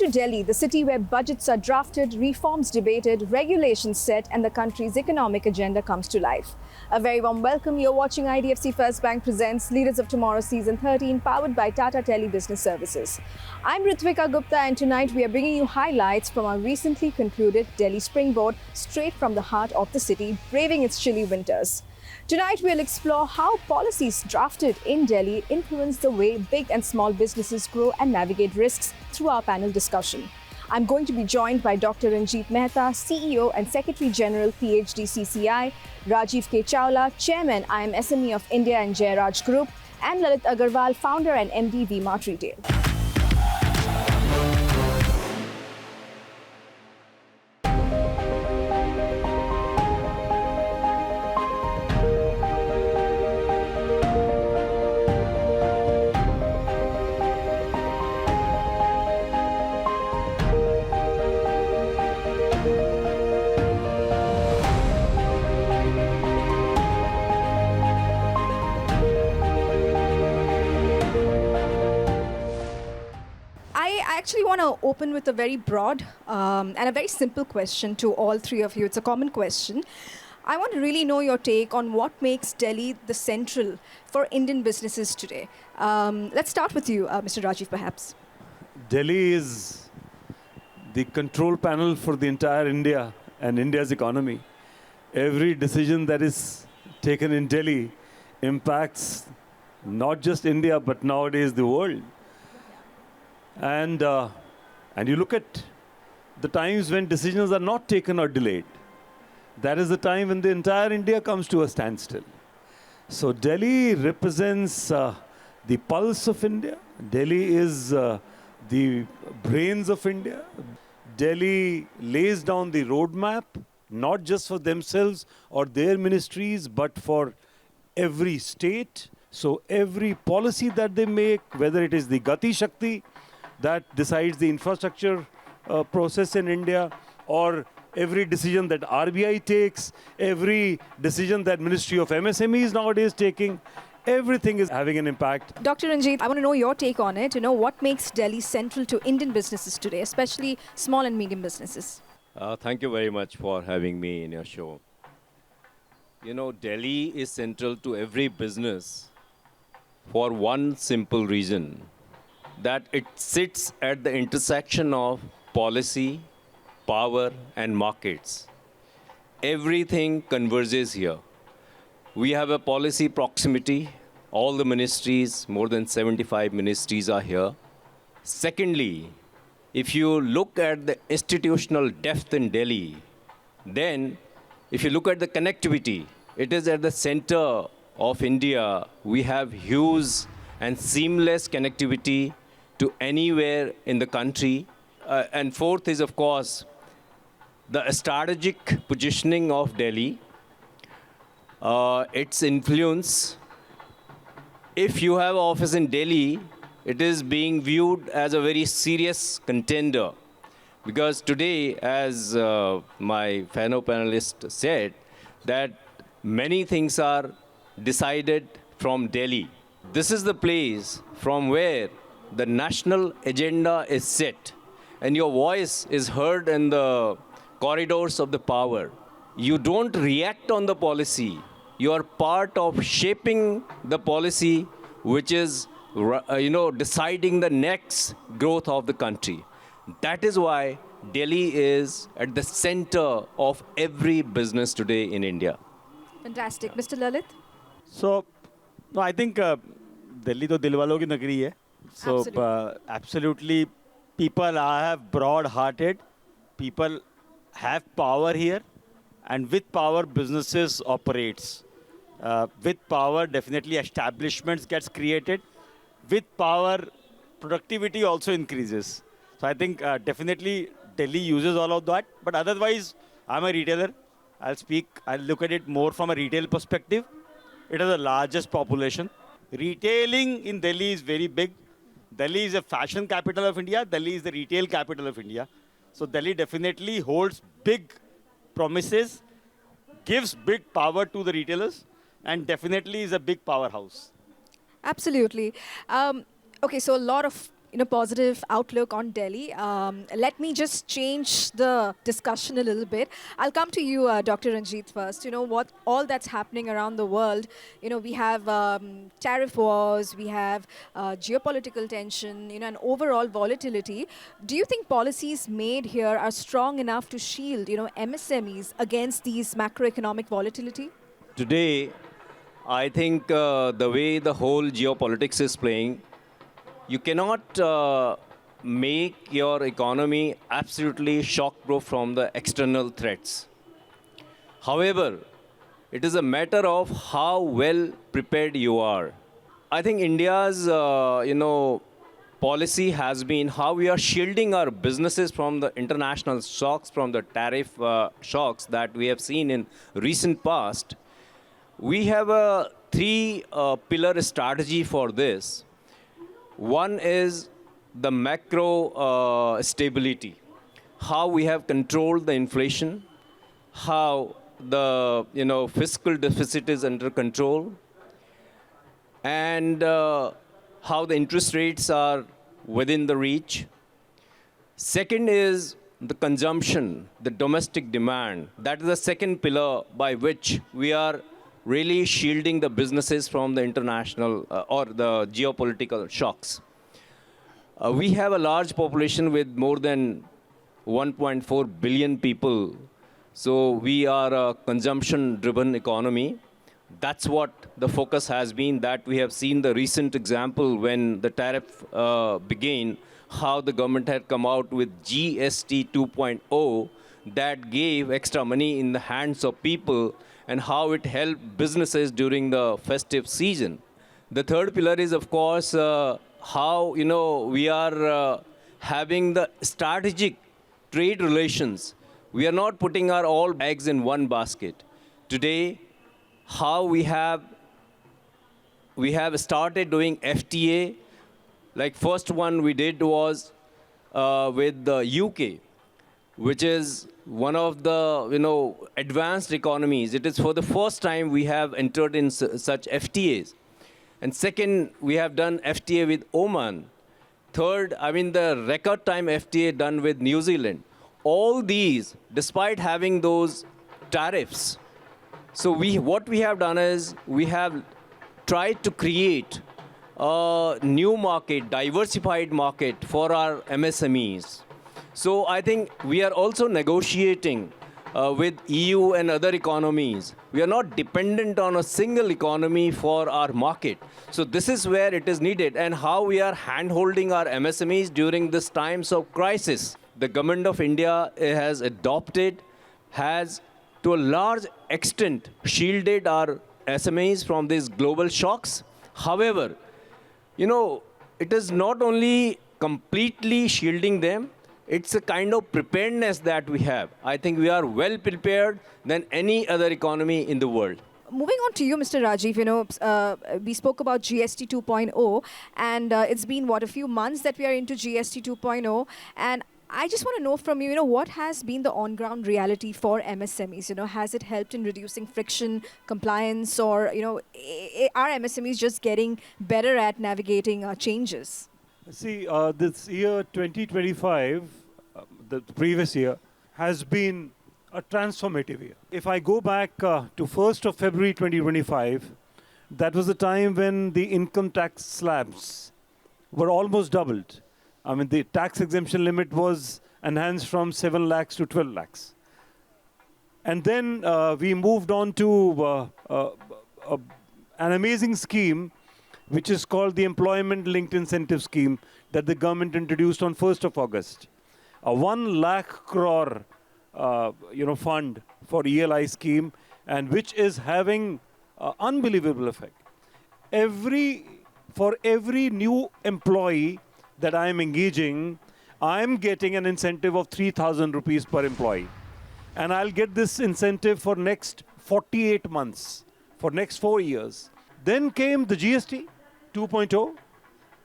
to Delhi, the city where budgets are drafted, reforms debated, regulations set, and the country's economic agenda comes to life. A very warm welcome. You're watching IDFC First Bank presents Leaders of Tomorrow Season 13, powered by Tata Tele Business Services. I'm Ritwika Gupta, and tonight we are bringing you highlights from our recently concluded Delhi Springboard, straight from the heart of the city, braving its chilly winters. Tonight, we'll explore how policies drafted in Delhi influence the way big and small businesses grow and navigate risks through our panel discussion. I'm going to be joined by Dr. Ranjit Mehta, CEO and Secretary General, PhD CCI, Rajiv K Chawla, Chairman, IamSME of India and JaiRaj Group, and Lalit Agarwal, Founder and MD, V-Mart Retail. I actually want to open with a very broad and a very simple question to all three of you. It's a common question. I want to really know your take on what makes Delhi the central for Indian businesses today. Let's start with you, Mr. Rajiv, perhaps. Delhi is the control panel for the entire India and India's economy. Every decision that is taken in Delhi impacts not just India, but nowadays the world. And you look at the times when decisions are not taken or delayed. That is the time when the entire India comes to a standstill. So Delhi represents the pulse of India. Delhi is the brains of India. Delhi lays down the roadmap, not just for themselves or their ministries, but for every state. So every policy that they make, whether it is the Gati Shakti that decides the infrastructure process in India, or every decision that RBI takes, every decision that Ministry of MSME is nowadays taking, everything is having an impact. Dr. Ranjit, I want to know your take on it. What makes Delhi central to Indian businesses today, especially small and medium businesses? Thank you very much for having me in your show. Delhi is central to every business for one simple reason, that it sits at the intersection of policy, power, and markets. Everything converges here. We have a policy proximity. All the ministries, more than 75 ministries are here. Secondly, if you look at the institutional depth in Delhi, then if you look at the connectivity, it is at the center of India. We have huge and seamless connectivity to anywhere in the country. And fourth is, of course, the strategic positioning of Delhi, its influence. If you have an office in Delhi, it is being viewed as a very serious contender. Because today, as my fellow panelist said, that many things are decided from Delhi. This is the place from where the national agenda is set, and your voice is heard in the corridors of the power. You don't react on the policy. You are part of shaping the policy, which is, deciding the next growth of the country. That is why Delhi is at the center of every business today in India. Fantastic. Mr. Lalit? So, no, I think Delhi to dilwalo ki nagri hai. So, absolutely, people have broad-hearted. People have power here. And with power, businesses operates. With power, definitely establishments gets created. With power, productivity also increases. So I think definitely Delhi uses all of that. But otherwise, I'm a retailer. I'll look at it more from a retail perspective. It has the largest population. Retailing in Delhi is very big. Delhi is a fashion capital of India. Delhi is the retail capital of India. So Delhi definitely holds big promises, gives big power to the retailers, and definitely is a big powerhouse. Absolutely. Okay, so a lot of positive outlook on Delhi. Let me just change the discussion a little bit. I'll come to you, Dr. Ranjit, first. What all that's happening around the world. We have tariff wars, we have geopolitical tension, and overall volatility. Do you think policies made here are strong enough to shield, MSMEs against these macroeconomic volatility? Today, I think the way the whole geopolitics is playing, you cannot make your economy absolutely shock-proof from the external threats. However, it is a matter of how well prepared you are. I think India's, policy has been how we are shielding our businesses from the international shocks, from the tariff shocks that we have seen in recent past. We have a three-pillar strategy for this. One is the macro stability, how we have controlled the inflation, how the fiscal deficit is under control, and how the interest rates are within the reach. Second is the consumption, the domestic demand. That is the second pillar by which we are really shielding the businesses from the international or the geopolitical shocks. We have a large population with more than 1.4 billion people. So we are a consumption-driven economy. That's what the focus has been, that we have seen the recent example when the tariff began, how the government had come out with GST 2.0 that gave extra money in the hands of people and how it helped businesses during the festive season. The third pillar is, of course, how we are having the strategic trade relations. We are not putting our all eggs in one basket. Today, how we have started doing FTA. Like first one we did was with the UK, which is one of the advanced economies. It is for the first time we have entered in such FTAs. And second, we have done FTA with Oman. Third, the record time FTA done with New Zealand. All these, despite having those tariffs. So what we have done is we have tried to create a new market, diversified market for our MSMEs. So I think we are also negotiating with EU and other economies. We are not dependent on a single economy for our market. So this is where it is needed, and how we are hand-holding our MSMEs during this times of crisis. The government of India has to a large extent shielded our SMEs from these global shocks. However, it is not only completely shielding them, it's a kind of preparedness that we have. I think we are well prepared than any other economy in the world. Moving on to you, Mr. Rajiv, we spoke about GST 2.0, and it's been, a few months that we are into GST 2.0, and I just want to know from you, what has been the on-ground reality for MSMEs? Has it helped in reducing friction, compliance, or, are MSMEs just getting better at navigating changes? See, this year 2025, the previous year, has been a transformative year. If I go back to 1st of February 2025, that was the time when the income tax slabs were almost doubled. The tax exemption limit was enhanced from 7 lakhs to 12 lakhs. And then we moved on to an amazing scheme, which is called the Employment Linked Incentive Scheme that the government introduced on 1st of August. A 1 lakh crore fund for ELI scheme, and which is having unbelievable effect. For every new employee that I am engaging, I am getting an incentive of 3,000 rupees per employee. And I'll get this incentive for next 48 months, for next 4 years. Then came the GST 2.0,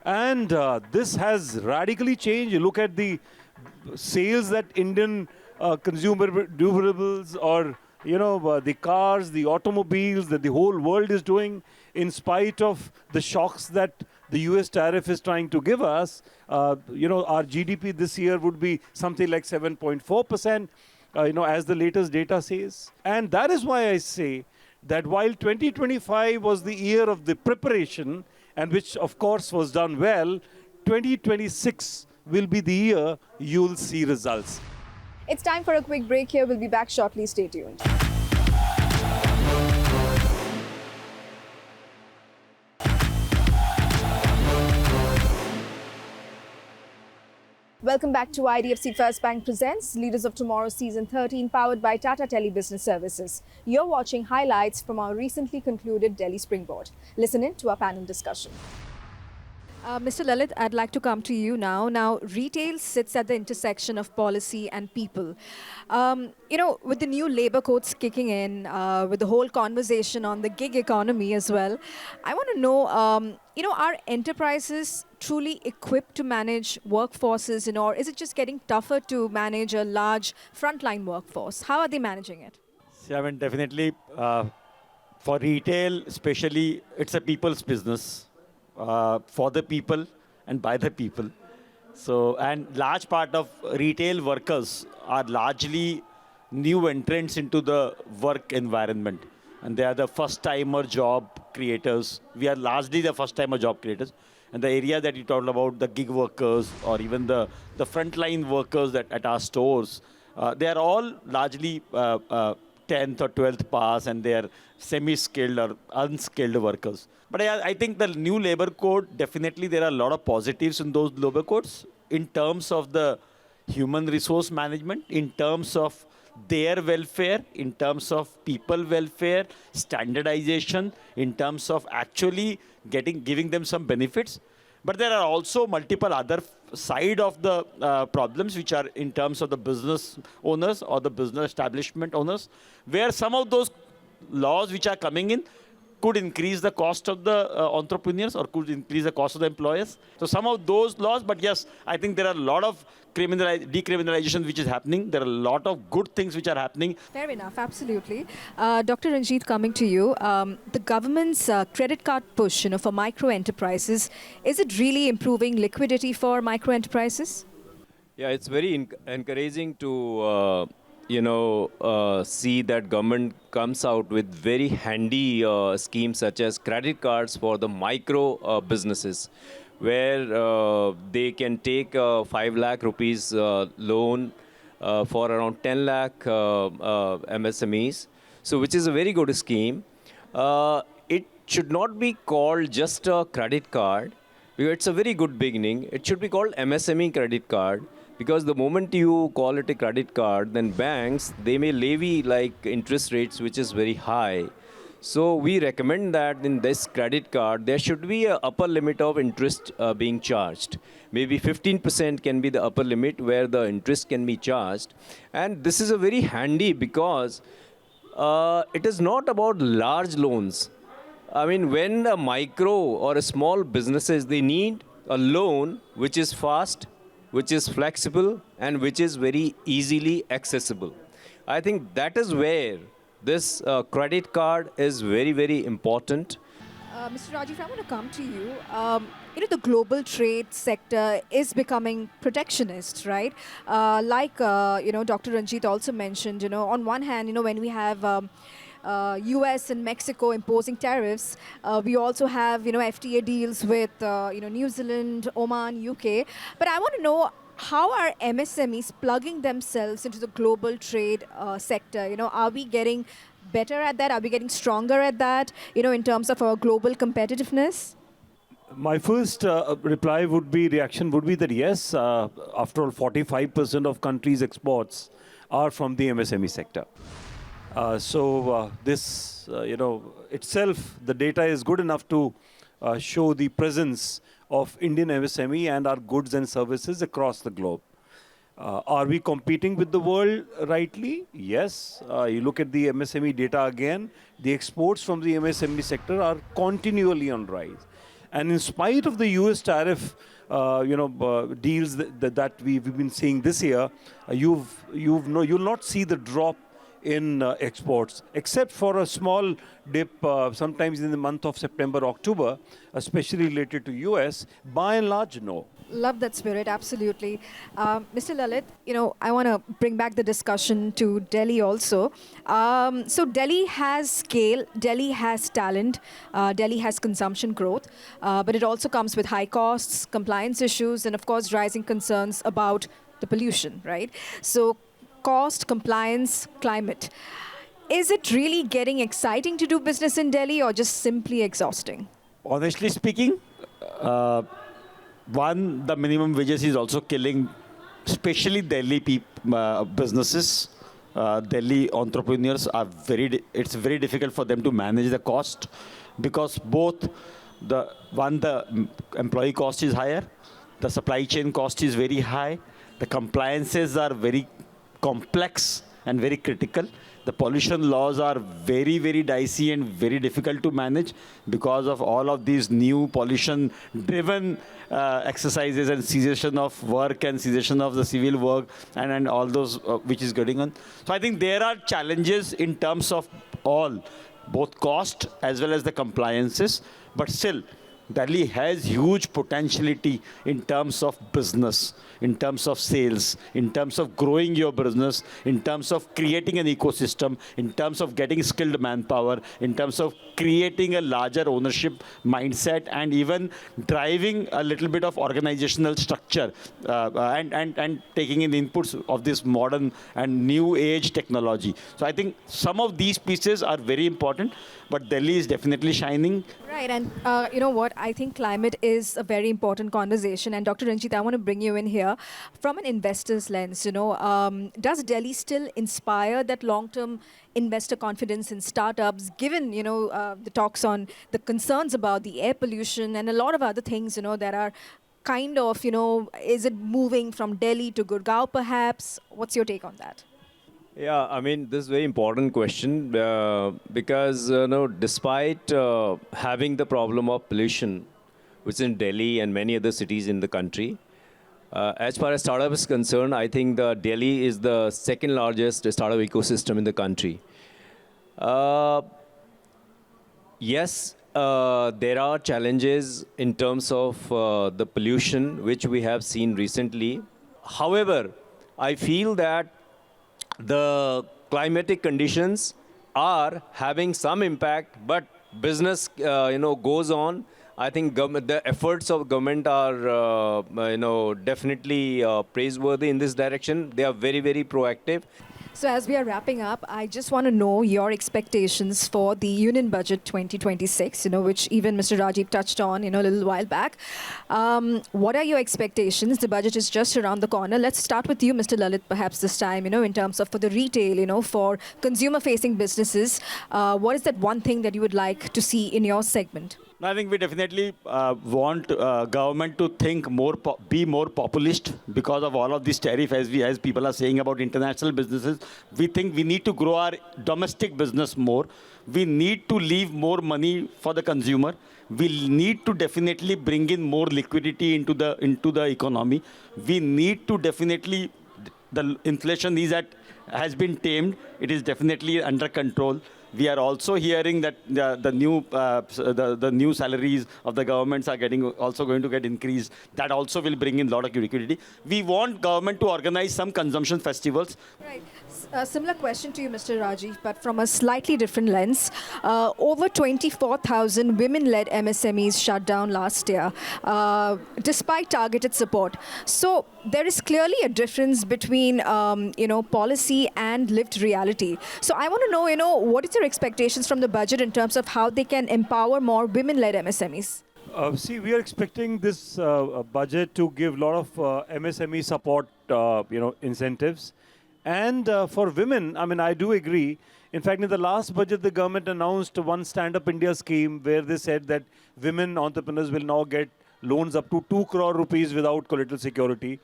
and this has radically changed. You look at the sales that Indian consumer durables or the cars, the automobiles that the whole world is doing. in spite of the shocks that the US tariff is trying to give us, our GDP this year would be something like 7.4%, as the latest data says. And that is why I say that while 2025 was the year of the preparation, and which of course was done well, 2026 will be the year you'll see results. It's time for a quick break here. We'll be back shortly. Stay tuned. Welcome back to IDFC First Bank Presents Leaders of Tomorrow Season 13, powered by Tata Tele Business Services. You're watching highlights from our recently concluded Delhi Springboard. Listen in to our panel discussion. Mr. Lalit, I'd like to come to you now. Now, retail sits at the intersection of policy and people. With the new labor codes kicking in, with the whole conversation on the gig economy as well, I want to know, are enterprises truly equipped to manage workforces, or is it just getting tougher to manage a large frontline workforce? How are they managing it? See, I mean, definitely for retail, especially, it's a people's business. For the people and by the people. So, and large part of retail workers are largely new entrants into the work environment. And they are the first-timer job creators. We are largely the first-timer job creators. And the area that you talked about, the gig workers or even the frontline workers that at our stores, they are all largely 10th or 12th pass, and they are semi-skilled or unskilled workers. But I think the new labor code, definitely there are a lot of positives in those labor codes in terms of the human resource management, in terms of their welfare, in terms of people welfare, standardization, in terms of actually giving them some benefits. But there are also multiple other side of the problems which are in terms of the business owners or the business establishment owners, where some of those laws which are coming in could increase the cost of the entrepreneurs or could increase the cost of the employers. So some of those laws, but yes, I think there are a lot of decriminalization which is happening. There are a lot of good things which are happening. Fair enough, absolutely. Dr. Ranjit, coming to you, the government's credit card push, for micro enterprises, is it really improving liquidity for micro enterprises? Yeah, it's very encouraging to see that government comes out with very handy schemes such as credit cards for the micro businesses, where they can take 5 lakh rupees loan for around 10 lakh MSMEs. So, which is a very good scheme. It should not be called just a credit card, because it's a very good beginning. It should be called MSME credit card. Because the moment you call it a credit card, then banks, they may levy like interest rates, which is very high. So we recommend that in this credit card, there should be an upper limit of interest being charged. Maybe 15% can be the upper limit where the interest can be charged. And this is a very handy because it is not about large loans. I mean, when a micro or a small businesses, they need a loan which is fast, which is flexible, and which is very easily accessible. I think that is where this credit card is very, very important. Mr. Rajiv, I want to come to you. The global trade sector is becoming protectionist, right? Dr. Ranjit also mentioned, on one hand, when we have US and Mexico imposing tariffs. We also have, FTA deals with, New Zealand, Oman, UK. But I want to know, how are MSMEs plugging themselves into the global trade sector? Are we getting better at that? Are we getting stronger at that, in terms of our global competitiveness? My first reaction would be that yes, after all, 45% of countries' exports are from the MSME sector. This, itself, the data is good enough to show the presence of Indian MSME and our goods and services across the globe. Are we competing with the world rightly? Yes. You look at the MSME data again, the exports from the MSME sector are continually on rise. And in spite of the US tariff, deals that we've been seeing this year, you'll not see the drop in exports, except for a small dip sometimes in the month of September, October, especially related to US. By and large, no. Love that spirit, absolutely. Mr. Lalit, I want to bring back the discussion to Delhi also. So Delhi has scale, Delhi has talent, Delhi has consumption growth, but it also comes with high costs, compliance issues, and of course rising concerns about the pollution, right? So cost, compliance, climate. Is it really getting exciting to do business in Delhi or just simply exhausting? Honestly speaking, the minimum wages is also killing, especially Delhi businesses. Delhi entrepreneurs are it's very difficult for them to manage the cost because both the employee cost is higher, the supply chain cost is very high, the compliances are very complex and very critical. The pollution laws are very, very dicey and very difficult to manage because of all of these new pollution-driven exercises and cessation of work and cessation of the civil work and all those which is going on. So I think there are challenges in terms of both cost as well as the compliances, but still, Delhi has huge potentiality in terms of business, in terms of sales, in terms of growing your business, in terms of creating an ecosystem, in terms of getting skilled manpower, in terms of creating a larger ownership mindset, and even driving a little bit of organizational structure and taking in inputs of this modern and new age technology. So I think some of these pieces are very important, but Delhi is definitely shining. Right, and you know what? I think climate is a very important conversation. And Dr. Ranjit, I want to bring you in here from an investor's lens. Does Delhi still inspire that long-term investor confidence in startups, given the talks on the concerns about the air pollution and a lot of other things that are kind of is it moving from Delhi to Gurgaon perhaps? What's your take on that? Yeah, I mean, this is a very important question because, despite having the problem of pollution, which is in Delhi and many other cities in the country, as far as startup is concerned, I think Delhi is the second largest startup ecosystem in the country. Yes, there are challenges in terms of the pollution, which we have seen recently. However, I feel that the climatic conditions are having some impact, but business, goes on. I think the efforts of government are, definitely praiseworthy in this direction. They are very, very proactive. So as we are wrapping up, I just want to know your expectations for the Union Budget 2026, which even Mr. Rajiv touched on, a little while back. What are your expectations? The budget is just around the corner. Let's start with you, Mr. Lalit, perhaps this time, in terms of for the retail, for consumer-facing businesses. What is that one thing that you would like to see in your segment? I think we definitely want government to think be more populist because of all of this tariff, as people are saying about international businesses. We think we need to grow our domestic business more. We need to leave more money for the consumer. We need to definitely bring in more liquidity into the economy. We need to definitely, the inflation has been tamed. It is definitely under control. We are also hearing that the new salaries of the governments are also going to get increased. That also will bring in a lot of liquidity. We want government to organize some consumption festivals. Right. A similar question to you, Mr. Rajiv, but from a slightly different lens. Over 24,000 women-led MSMEs shut down last year, despite targeted support. So there is clearly a difference between, policy and lived reality. So I want to know, what is your expectations from the budget in terms of how they can empower more women-led MSMEs? We are expecting this budget to give a lot of MSME support, incentives. And for women, I do agree. In fact, in the last budget, the government announced one Stand Up India scheme where they said that women entrepreneurs will now get loans up to 2 crore rupees without collateral security.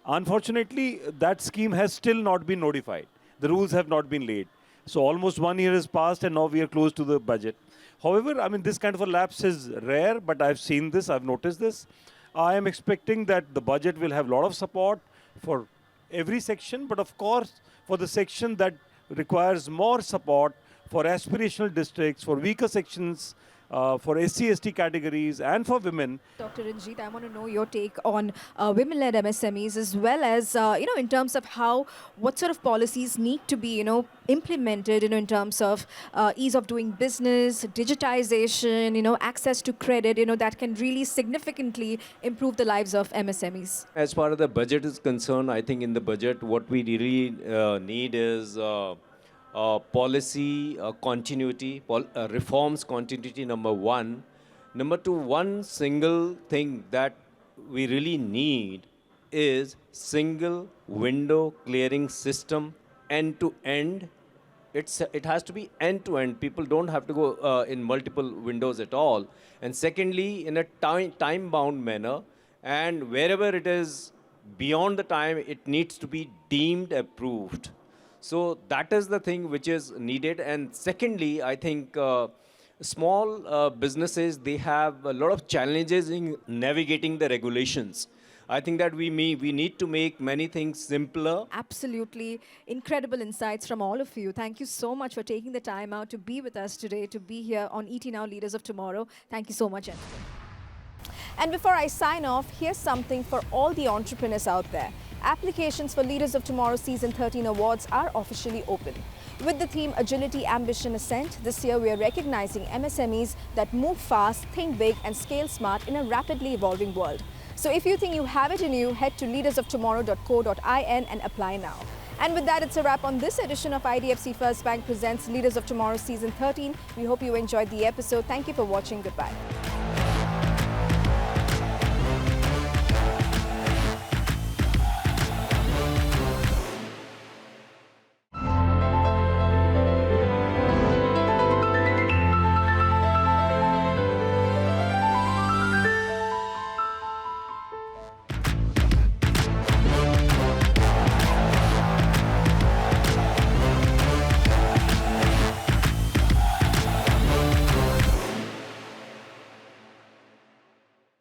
Unfortunately, that scheme has still not been notified. The rules have not been laid. So almost 1 year has passed and now we are close to the budget. However, this kind of a lapse is rare, but I've seen this, I've noticed this. I am expecting that the budget will have a lot of support for every section, but of course, for the section that requires more support for aspirational districts, for weaker sections, for SC/ST categories, and for women. Dr. Ranjit, I want to know your take on women-led MSMEs, as well as in terms of what sort of policies need to be implemented in terms of ease of doing business, digitization, access to credit, that can really significantly improve the lives of MSMEs. As far as the budget is concerned, I think in the budget, what we really need is policy continuity, reforms continuity, number one. Number two, one single thing that we really need is single window clearing system, end to end. It has to be end to end. People don't have to go in multiple windows at all. And secondly, in a time bound manner, and wherever it is beyond the time, it needs to be deemed approved. So that is the thing which is needed. And secondly, I think small businesses, they have a lot of challenges in navigating the regulations. I think that we need to make many things simpler. Absolutely incredible insights from all of you. Thank you so much for taking the time out to be with us today, to be here on ET Now Leaders of Tomorrow. Thank you so much, gentlemen. And before I sign off, here's something for all the entrepreneurs out there. Applications for Leaders of Tomorrow Season 13 awards are officially open. With the theme Agility, Ambition, Ascent, this year we are recognizing MSMEs that move fast, think big and scale smart in a rapidly evolving world. So if you think you have it in you, head to leadersoftomorrow.co.in and apply now. And with that, it's a wrap on this edition of IDFC First Bank presents Leaders of Tomorrow Season 13. We hope you enjoyed the episode. Thank you for watching. Goodbye.